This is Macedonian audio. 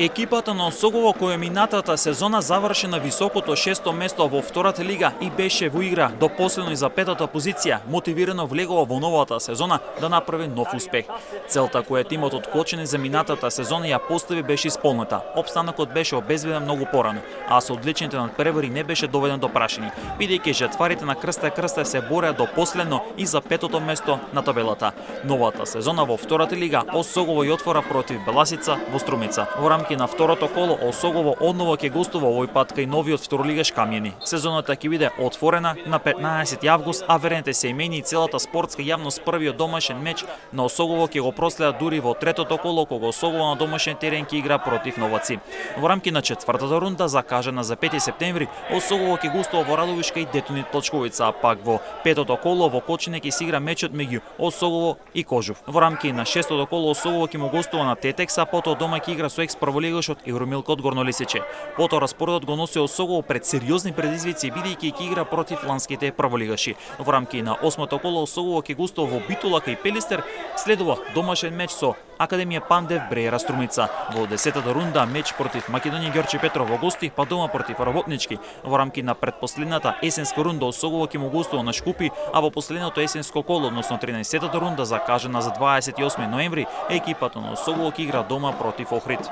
Екипата на Осогово, која минатата сезона заврши на високото 6-то место во втората лига и беше во игра до последно и за петата позиција, мотивирано влегува во новата сезона да направи нов успех. Целта која тимот од Клочени за минатата сезона ја постави беше исполнета. Опстанокот беше обезбеден многу порано, а со одличните надпревари не беше доведен до прашање, бидејќи жетварите на Крста се бореа до последно и за петото место на табелата. Новата сезона во втората лига Осогово ја отвора против Беласица во Струмица. Во рамки на второто коло Осогово одново ќе гостува овој пат кај новиот второлигаш Камјани. Сезоната ќе биде отворена на 15 август, а верените семејни и целата спортска јавност првиот домашен меч на Осогово ќе го проследат дури во третото коло кога Осогово на домашен терен ќе игра против Новаци. Во рамки на четвртата рунда, закажана за 5 септември, Осогово ќе гостува во Радовишка и Детонит Плачковица, а пак во петото коло во Кочине ќе се игра мечот меѓу Осогово и Кожув. Во рамки на шестото коло Осогово ќе му гостува на Тетекс, а потоа дома ќе игра со екс-прволигашот Евромилко од Горнолисиче. Потоа распоредот го носи Осогово пред сериозни предизвици бидејќи ќе игра против ланските прволигаши. Во рамки на осмото коло Осогово ќе гостува во Битола кај Пелистер, следува домашен меч со Академија Пандев Брејра Струмица. Во 10-та рунда меч против Македонија Ѓорче Петров во гости, па дома против Работнички. Во рамки на предпоследната есенска рунда Осогово ќе му гостува на Шкупи, а во последното есенско коло, односно 13-та рунда закажана за 28 ноември, екипата на Осогово ќе игра дома против Охрид.